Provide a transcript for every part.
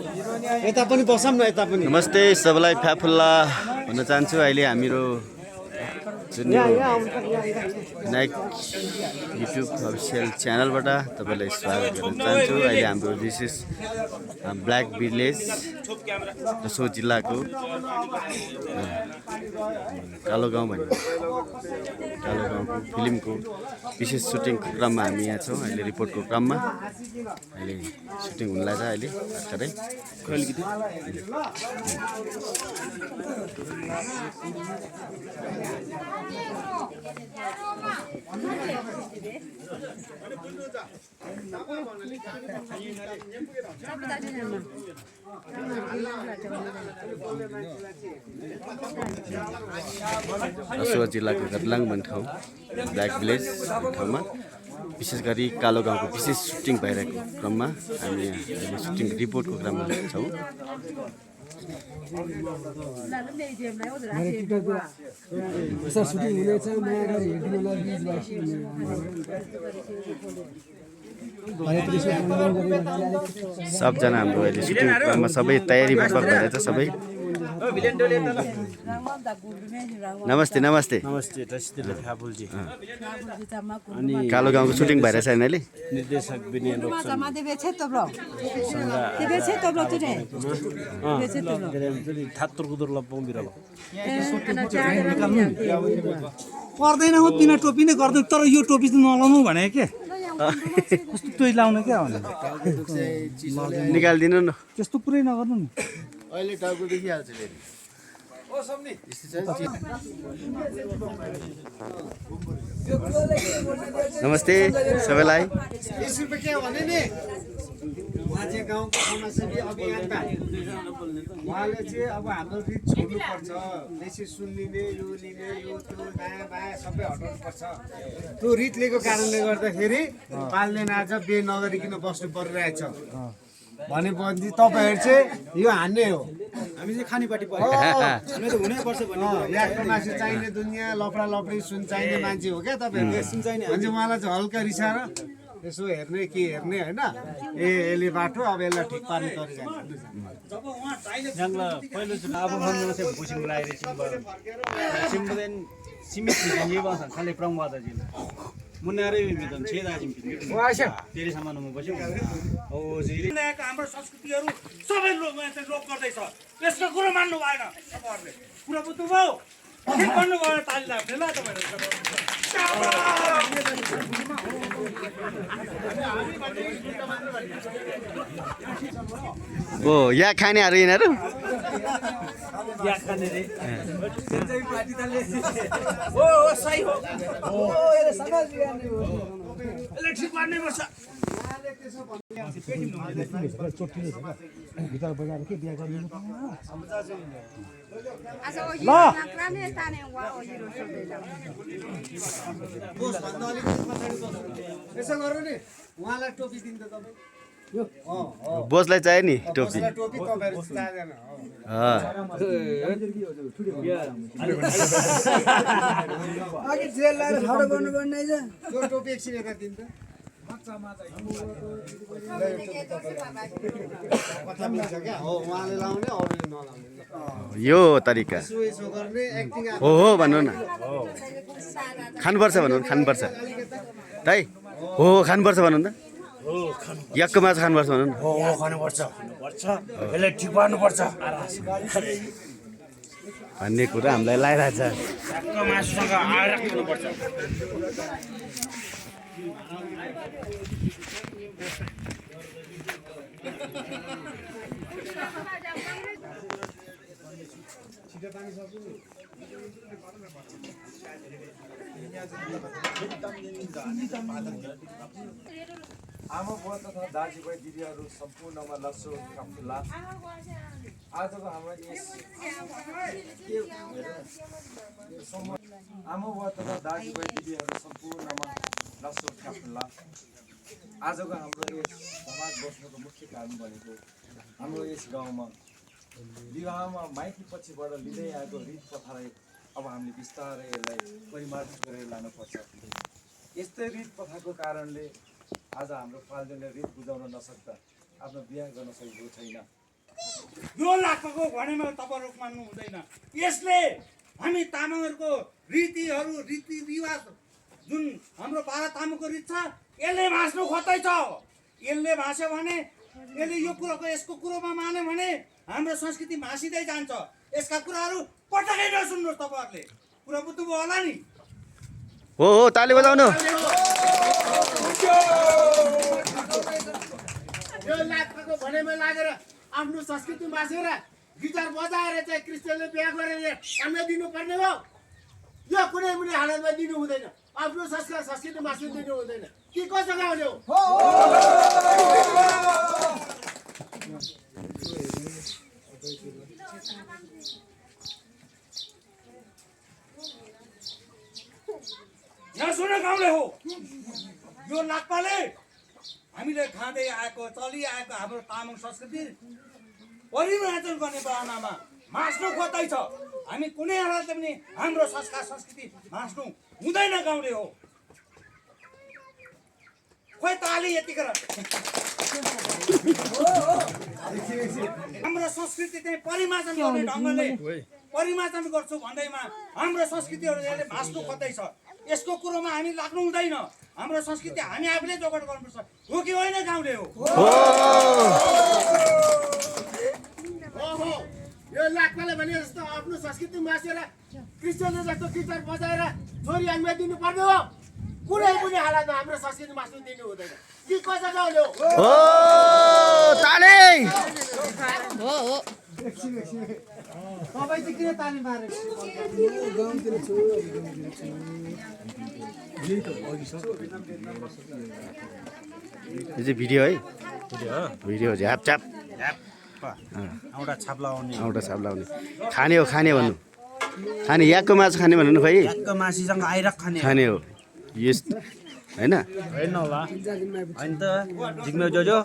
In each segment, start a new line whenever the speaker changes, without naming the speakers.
यता पनि बसौँ न यता पनि
नमस्ते सबैलाई फ्याफुल्ला भन्न चाहन्छु अहिले हाम्रो जुन यो विनायक युट्युब अफिसियल च्यानलबाट तपाईँलाई स्वागत गर्न चाहन्छु। अहिले हाम्रो this is black village Rasol जिल्लाको कालो गाउँ भन्ने कालो गाउँको फिल्मको विशेष सुटिङको क्रममा हामी यहाँ छौँ। अहिले रिपोर्टको क्रममा अहिले सुटिङ हुन लाग्छ। अहिले भर्खरै रसुवा जिल्लाको गदलाङ भन्ने ठाउँ ब्ल्याक भिलेज ठाउँमा विशेष गरी कालो गाउँको विशेष सुटिङ भइरहेको क्रममा हामी यहाँ सुटिङ रिपोर्टको क्रममा छौँ। सबजना हाम्रो अहिले सुटिङ क्रममा सबै तयारी भइरहेछ सबै। नमस्ते नमस्ते
नमस्ते टस्टिल फ्याफुलजी
अनि कालो गाउँको सुटिङ भइरहेछ अहिले
निर्देशक विनय ठात्तर कुदुर लप्पौँ बिरल
पर्दैन हो बिना टोपी नै गर्दैन तर यो टोपी चाहिँ नलाउनु भने के कस्तो टोपी लाउनु क्या भने
निकालिदिनु न
त्यस्तो पुरै नगर्नु नि
अहिले टाउको देखिहाल्छ फेरि। नमस्ते सबैलाई।
उहाँ चाहिँ गाउँको समाजसेवी अभियन्ता उहाँले चाहिँ अब हाम्रो रित छोड्नुपर्छ बेसी सुनिने यो लिने यो त्यो दायाँ बायाँ सबै हटाउनुपर्छ। त्यो रित लिएको कारणले गर्दाखेरि पाल्दैन आज बे नगरिकन बस्नु परिरहेछ भनेपछि तपाईँहरू चाहिँ यो हान्ने हो। हामी चाहिँ खानेपाटी यादको मासु चाहिने दुनियाँ लफडा लफडी सुन चाहिने मान्छे हो क्या तपाईँहरू भने उहाँलाई चाहिँ हल्का रिसाएर यसो हेर्ने के हेर्ने होइन यसले बाटो अब यसलाई ठिक पार्ने तरिका
पहिलो अब चाहिँ भुसिङ लगाएर सीमित खाली प्रङवादा जिल्ला मुन्नारै मिदन छेदाजिम तेरी सामान बस्यो हो जी
हाम्रो संस्कृतिहरू सबै लोप गर्दैछ। यसको कुरो मान्नु भएन तपाईँहरूले कुरा बुझ्नुभयो के गर्नु भयो ताली लाग्छ ल
ओ यहाँ खानेहरू यिनीहरू
यसो गर्नु नि उहाँलाई टोपी दिन्छ तपाईँ
बोसलाई चाहियो नि टोपी।
टोपी तपाईँहरू चाहिँदैन त्यो टोपी एकछिन यता दिन्छ उहाँले लाउने अरूले नलाउने
यो तरिका
यसो गर्ने एक्टिङ
हो भन्नु न खानुपर्छ भन्नु खानुपर्छ दाइ हो खानुपर्छ भन्नु त यक्को माछा खानुपर्छ भन्नु न
खानुपर्छ यसलाई ठिक पार्नुपर्छ
भन्ने कुरा हामीलाई लागिरहेछ।
मासुसँग आएर खानुपर्छ।
आमा बुवा तथा दाजुभाइ दिदीहरू सम्पूर्णमा लसो काफुल्ला आजको हाम्रो यस आमा बुवा तथा दाजुभाइ दिदीहरू सम्पूर्णमा लसो काफुल्ला आजको हाम्रो यस समाज बस्नुको मुख्य कारण भनेको हाम्रो यस गाउँमा विवाहमा माइती पछिबाट लिँदै आएको रीत प्रथालाई अब हामीले बिस्तारै यसलाई परिमार्जित गरेर लानुपर्छ। यस्तै रीत प्रथाको कारणले आज हाम्रो फाल्टुले रीत बुझाउन नसक्दा आफ्नो बिहा गर्न सकेको छैन।
यो लाग्छको भनेमा तपाईँहरू मान्नु हुँदैन। यसले हामी तामाङहरूको रीतिरिवाज जुन हाम्रो बाह्र तामाङको रीत छ यसले भाँच्नु खोज्दैछ। यसले भाँच्यो भने यसले यो कुरोको यसको कुरोमा मान्यो भने हाम्रो संस्कृति भाँसिँदै जान्छ। यसका कुराहरू पटक्कै नसुन्नुहोस् तपाईँहरूले। कुरा बुझ्नुभयो होला नि?
हो ताली बजाउनु।
यो लाग्छको भनेमा लागेर आफ्नो संस्कृति मासेर गिटार बजाएर चाहिँ क्रिस्चियनले बिहा गरेर अन्य दिनुपर्ने हो? यो कुनै पनि हालतमा दिनु हुँदैन। आफ्नो संस्कृति मासु दिनु हुँदैन। के कसो गाउने हो?
नसुन गाउँले हो। यो लाक्पाले हामीले खाँदै आएको चलिआएको हाम्रो तामाङ संस्कृति परिमार्जन गर्ने बहानामा मास्नु खोज्दैछ। हामी कुनै हालतले पनि हाम्रो संस्कार संस्कृति मास्नु हुँदैन गाउँले हो। खोइ ताली यतिखेर हाम्रो संस्कृति चाहिँ परिमार्जन गर्ने ढङ्गले परिमार्जन गर्छु भन्दैमा हाम्रो संस्कृतिहरू यसले भाँच्नु खोज्दैछ। यसको कुरोमा हामी लाग्नु हुँदैन। हाम्रो संस्कृति हामी आफूले जोगाड गर्नुपर्छ। हो कि होइन गाउँले हो? यो लाग्पाले भने जस्तो आफ्नो संस्कृति मासेर क्रिस्चियनले जस्तो गिटार बजाएर छोरी हामीलाई दिनुपर्ने हो? कुनै पनि हालतमा हाम्रो संस्कृति मास्नु दिनु हुँदैन। के कसो गाउँले हो?
हो ताली।
तपाईँ चाहिँ किन ताली मारेको?
यो चाहिँ भिडियो है? भिडियो झ्याप झ्याप
एउटा छाप लगाउने
खाने हो भन्नु। खाने याकको मासु खाने भन्नु खोइ।
याकको मासुसँग आइरक
खाने हो यस होइन?
होला होइन त जिग्मे जोजो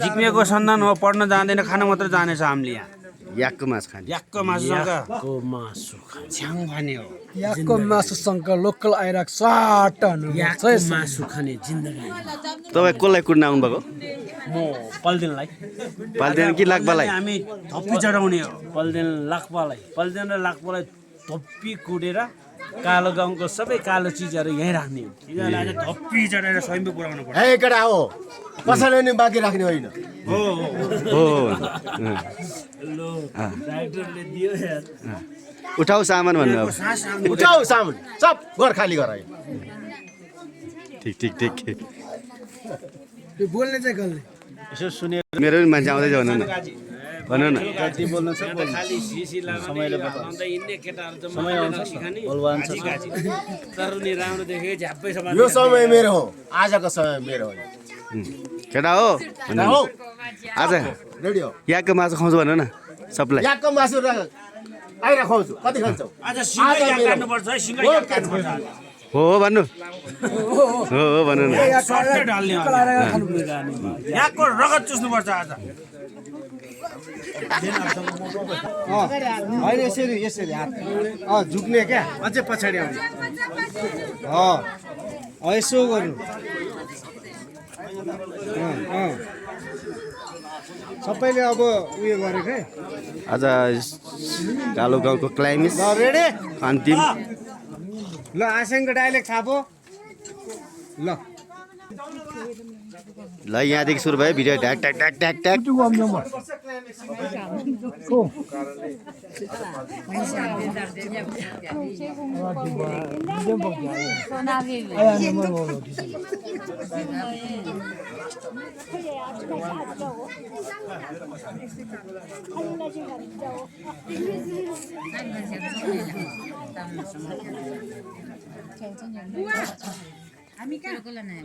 जिग्मेको सन्तान हो। पढ्न जाँदैन, खान मात्र जानेछ हामीले यहाँ।
याकको मासु खाने।
याकको मासुसँग छ्याङ खाने हो।
याकको मासुसँग लोकल आइरक साटन
मासु खाने जिन्दगी।
तपाईँ कसलाई कुट्न आउनुभएको?
म पल्देनलाई।
पाल्दैन कि लाक्पालाई?
हामी धप्पी चढाउने हो। पल्देन र लाक्पालाई धप्पी कुटेर कालो गाउँको सबै कालो चिजहरू यहीँ राख्ने हो। आज धप्पी चढाएर स्वयम्भू पुऱ्याउनु पर्छ।
हे केटा हो, कसैले नि बाँकी राख्ने होइन।
हो
डाइरेक्टरले दियो यार।
उठाउ सामान भन्नु अब।
उठाऊ सामान सब घर खाली गरायो।
ठिक
यो बोल्ने चाहिँ कसले?
यसो सुने
मेरो पनि मान्छे आउँदैछ भन्नु न।
बोल्न छ खाली सिसी लगाउने अन्त हिँड्ने केटाहरू त समय आउँछ सिखाने तर नि राम्रो देखे झ्याप्पै छ।
यो समय मेरो हो, आजको समय मेरो हो।
केटा हो आज
रेडी हो?
याकको मासु खाउँछु भन्नु न सबलाई।
याकको मासु र आइरा खुवाउँछु। कति खान्छौ?
आज सिँगै याक काट्नुपर्छ है। सिँगै याक काट्नुपर्छ।
हो भन्नु। हो भन्नु न।
सर्टै ढाल्ने याकको रगत चुस्नुपर्छ आज।
होइन यसरी हात झुक्ने क्या, अझै पछाडि आउने। यसो गर्नु। सबैले अब उयो गरेको है।
आज कालो गाउँको क्लाइमेक्स
रेडी?
अन्तिम।
ल आसाङको डाइलेक्ट छापो।
ल यहाँदेखि सुरु भयो भिडियो। ढ्याक ट्याक ट्याक ट्याक ट्याक।
हामी कहाँ कोला नै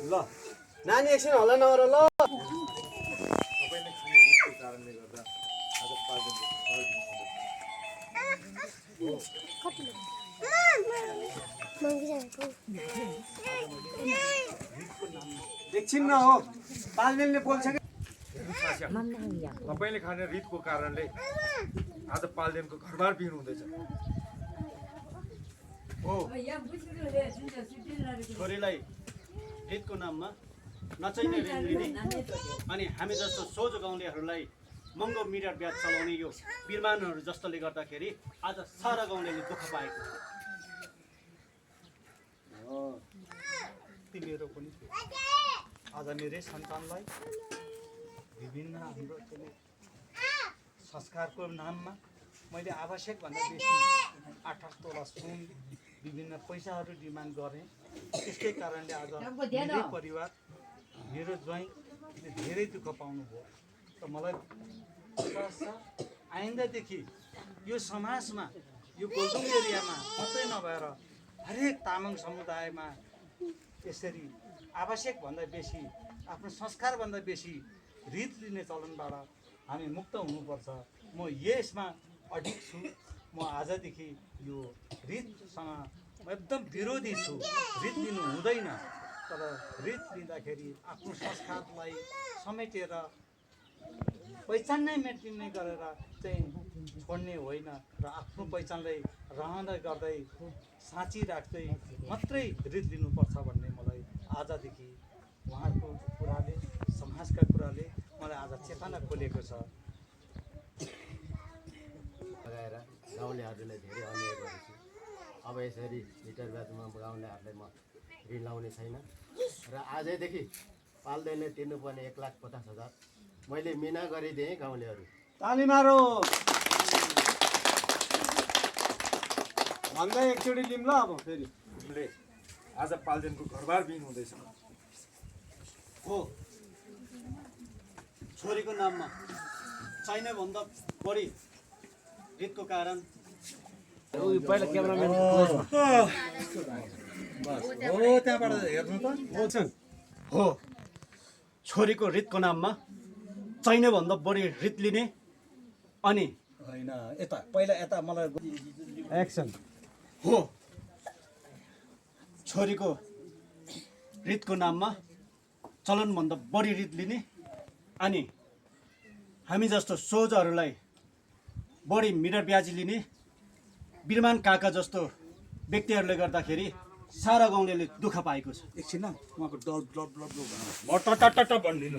ल नानी एकछिन हल्ला नगर ल। एकछिन न हो तालमेलले बोल्छ कि
तपाईँले खाने रितको कारणले आज पाल्देनको घरबार बिहिन हुँदैछ।
हो छोरीलाई रितको नाममा नचाहिने ऋण लिने अनि हामी जस्तो सोझो गाउँलेहरूलाई महँगो मिटर ब्याज चलाउने यो बिरमानहरू जस्तोले गर्दाखेरि आज सारा गाउँलेले दुःख पाएको छ।
तिमीहरू पनि आज मेरै सन्तानलाई विभिन्न हाम्रो संस्कारको नाममा मैले आवश्यक भन्दा बेसी 8-8 तोला सुन विभिन्न पैसाहरू डिमान्ड गरेँ। त्यसकै कारणले आज मेरो परिवार मेरो ज्वाइँले धेरै दुःख पाउनुभयो। त मलाई विश्वास छ आइन्दादेखि यो समाजमा यो गोल्डुङ एरियामा मात्रै नभएर हरेक तामाङ समुदायमा यसरी आवश्यक भन्दा बेसी आफ्नो संस्कारभन्दा बेसी रित लिने चलनबाट हामी मुक्त हुनुपर्छ। म यसमा अडिग छु। म आजदेखि यो रितसँग म एकदम विरोधी छु। रित लिनु हुँदैन, तर रित लिँदाखेरि आफ्नो संस्कारलाई समेटेर पहिचान नै मेन्टेन गरेर चाहिँ छोड्ने होइन र आफ्नो पहिचानलाई रहँदै गर्दै साँची राख्दै मात्रै रित लिनुपर्छ भन्ने मलाई आजदेखि उहाँहरूको कुराले समाजका कुराले मलाई आज चेतना खोलेको छ।
लगाएर गाउँलेहरूलाई धेरै अन्याय गरेछु। अब यसरी मिटर ब्याजमा गाउँलेहरूलाई म ऋण लाउने छैन र आजैदेखि पाल्दैले तिर्नुपर्ने 1,50,000 मैले मिना गरिदिएँ। गाउँलेहरू
ताली मारो भन्दा एकचोटि लिउँ ल। अब फेरि
आज पाल्देनको घरबार बिहिन हुँदैछ।
हो छोरीको नाममा चाहिने भन्दा बढी रितको कारण
पहिला क्यामेराम्यान
हो त्यहाँबाट हेर्नु त
बोल्छन्। हो छोरीको रितको नाममा चाहिने भन्दा बढी रित लिने अनि
होइन यता पहिला यता मलाई
एक्सन
हो छोरीको रितको नाममा चलनभन्दा बढी रित लिने अनि हामी जस्तो सोझहरूलाई बढी मिटर ब्याज लिने बिरमान काका जस्तो व्यक्तिहरूले गर्दाखेरि सारा गाउँलेले दुःख पाएको छ।
एकछिन न उहाँको डर ब्लड ब्लड भटटट भनिदिनु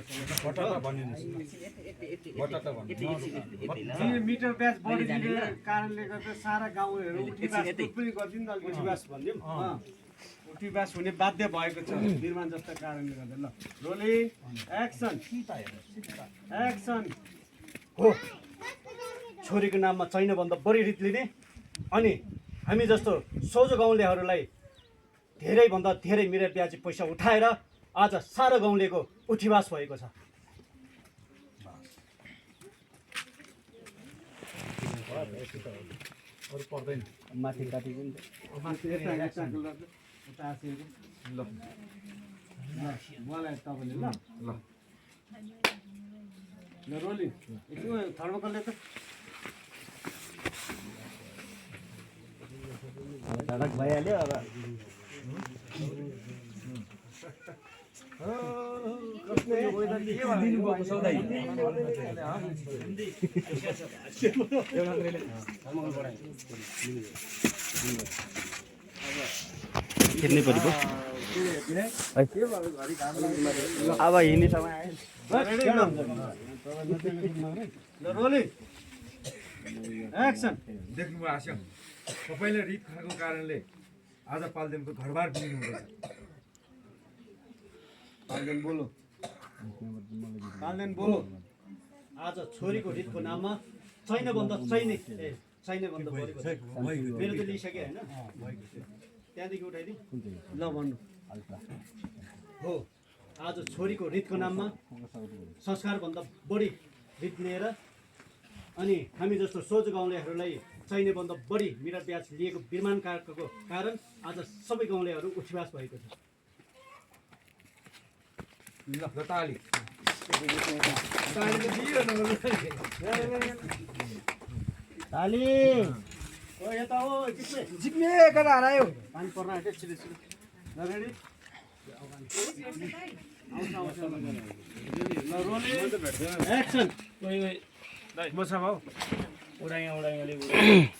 मिटर ब्याज बढी दिने कारणले गर्दा सारा गाउँहरू उठीबास पनि गरिदिनु न। उठीबास भनिदिउँ उठीबास हुने बाध्य भएको छ निर्माण जस्तो कारणले गर्दा। ल रोलिङ एक्सन एक्सन
हो छोरीको नाममा चाहिने भन्दा बढी रित लिने अनि हामी जस्तो सोझो गाउँलेहरूलाई धेरैभन्दा धेरै मिटर ब्याज पैसा उठाएर आज सारा गाउँलेको उठीबास भएको छ।
अरू पर्दैन
माथि काटिदिनु
ल मलाई तपाईँले ल
ल
ल रोलिङ एकछिन थर्मोकलले त
धडक भइहाल्यो। अब खेल्नै पऱ्यो अब हिँड्ने समय आयो।
ल रोलिङ एक्सन
देख्नुभयो आशा तपाईँले रित खाएको कारणले आज पाल्देनको घरबार बिहिन हुँदैछ।
पाल्देन बोलो पाल्देन बोलो।
आज छोरीको रितको नाममा छैन भन्दा चाहिने चाहिने भन्दा बढी मेरो त लिइसकेँ होइन त्यहाँदेखि उठाइदिउँ
ल भन्नु
हो आज छोरीको रितको नाममा संस्कारभन्दा बढी रित लिएर अनि हामी जस्तो सोझो गाउँलेहरूलाई चाहिने भन्दा बढी मिटर ब्याज लिएको बिरमान काकाको कारण आज सबै गाउँलेहरू उठीबास भएको छ।
ल ताली
ताली
जिग्ने गरेर हरायो
पानी पर्न आँट्यो छिटो छिटो रेडी
एक्सन बसा भाउ उडाइ अलिक